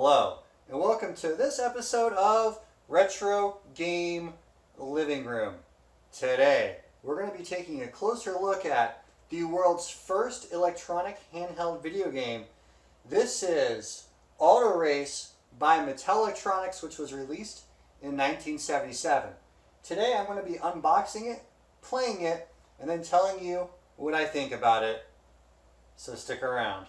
Hello, and welcome to this episode of Retro Game Living Room. Today, we're going to be taking a closer look at the world's first electronic handheld video game. This is Auto Race by Mattel Electronics, which was released in 1977. Today, I'm going to be unboxing it, playing it, and then telling you what I think about it. So stick around.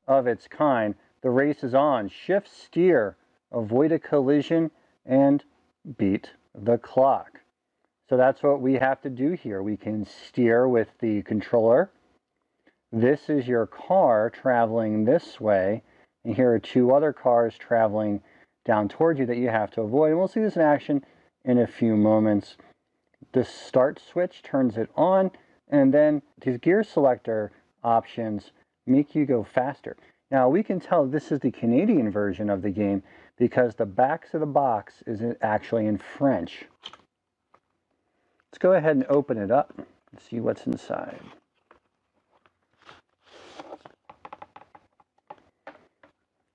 Of its kind, the race is on. Shift, steer, avoid a collision, and beat the clock. So that's what we have to do here. We can steer with the controller. This is your car traveling this way, and here are two other cars traveling down towards you that you have to avoid. And we'll see this in action in a few moments. The start switch turns it on, and then these gear selector options make you go faster. Now we can tell this is the Canadian version of the game because the backs of the box is actually in French. Let's go ahead and open it up and see what's inside.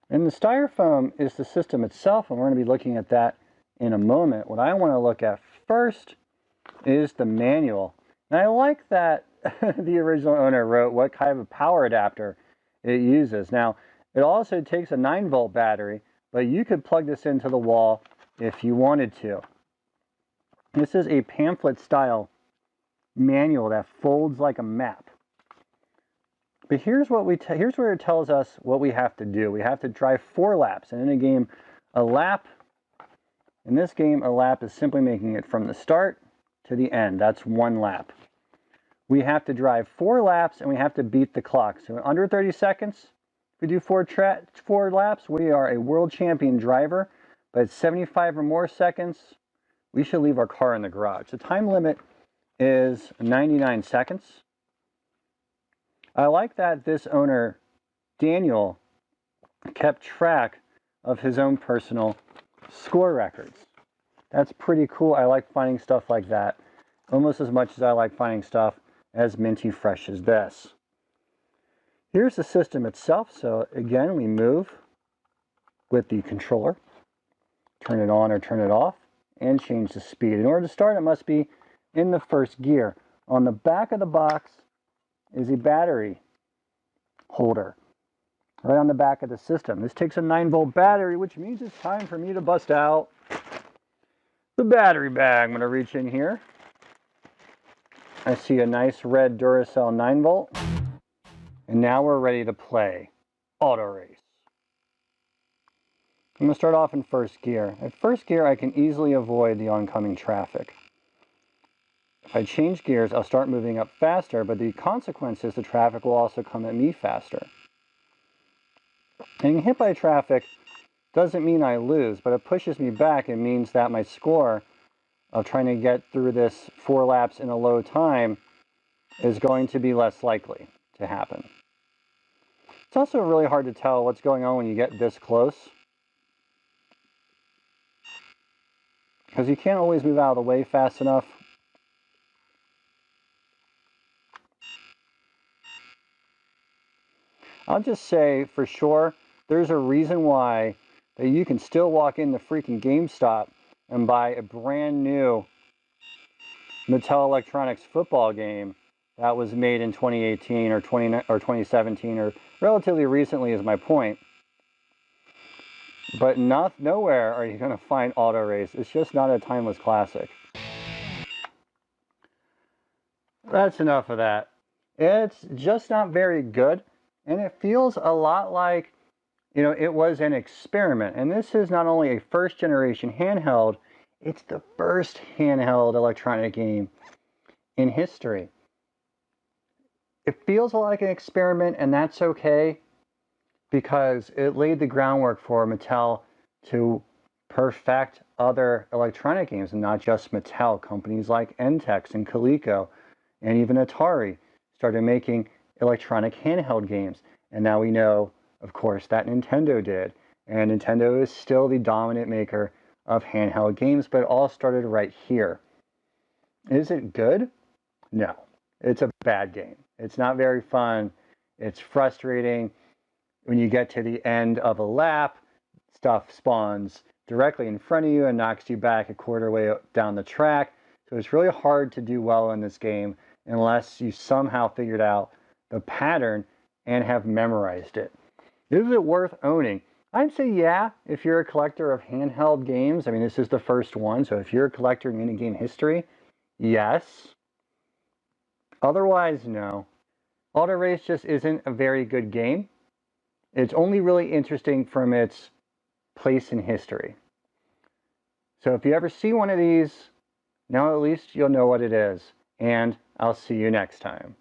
And the styrofoam is the system itself, and we're going to be looking at that in a moment. What I want to look at first is the manual. And I like that the original owner wrote what kind of a power adapter it uses. Now, it also takes a 9-volt battery, but you could plug this into the wall if you wanted to. This is a pamphlet-style manual that folds like a map. But here's where it tells us what we have to do. We have to drive 4 laps, and in a game, in this game, a lap is simply making it from the start to the end. That's 1 lap. We have to drive 4 laps, and we have to beat the clock. So in under 30 seconds, if we do 4 laps, we are a world champion driver. But at 75 or more seconds, we should leave our car in the garage. The time limit is 99 seconds. I like that this owner, Daniel, kept track of his own personal score records. That's pretty cool. I like finding stuff like that almost as much as I like finding stuff as minty fresh as this. Here's the system itself. So again, we move with the controller, turn it on or turn it off, and change the speed. In order to start, it must be in the first gear. On the back of the box is a battery holder right on the back of the system. This takes a 9-volt battery, which means it's time for me to bust out the battery bag. I'm going to reach in here. I see a nice red Duracell 9-volt. And now we're ready to play Auto Race. I'm going to start off in first gear. At first gear, I can easily avoid the oncoming traffic. If I change gears, I'll start moving up faster, but the consequence is the traffic will also come at me faster. Getting hit by traffic doesn't mean I lose, but it pushes me back. It means that my score of trying to get through this 4 laps in a low time is going to be less likely to happen. It's also really hard to tell what's going on when you get this close, because you can't always move out of the way fast enough. I'll just say for sure, there's a reason why that you can still walk into freaking GameStop and buy a brand new Mattel Electronics football game that was made in 2018 or 2017 or relatively recently is my point. But nowhere are you going to find Auto Race. It's just not a timeless classic. That's enough of that. It's just not very good, and it feels a lot like, it was an experiment. And this is not only a first-generation handheld, it's the first handheld electronic game in history. It feels like an experiment, and that's okay, because it laid the groundwork for Mattel to perfect other electronic games, and not just Mattel. Companies like Entex and Coleco and even Atari started making electronic handheld games. And now we know, of course, that Nintendo did, And Nintendo is still the dominant maker of handheld games, but it all started right here. Is it good? No, it's a bad game. It's not very fun. It's frustrating. When you get to the end of a lap, stuff spawns directly in front of you and knocks you back a quarter way down the track. So it's really hard to do well in this game unless you somehow figured out the pattern and have memorized it. Is it worth owning? I'd say yeah, if you're a collector of handheld games. I mean, this is the first one, so if you're a collector in minigame history, yes. Otherwise, no. Auto Race just isn't a very good game. It's only really interesting from its place in history. So if you ever see one of these, now at least you'll know what it is. And I'll see you next time.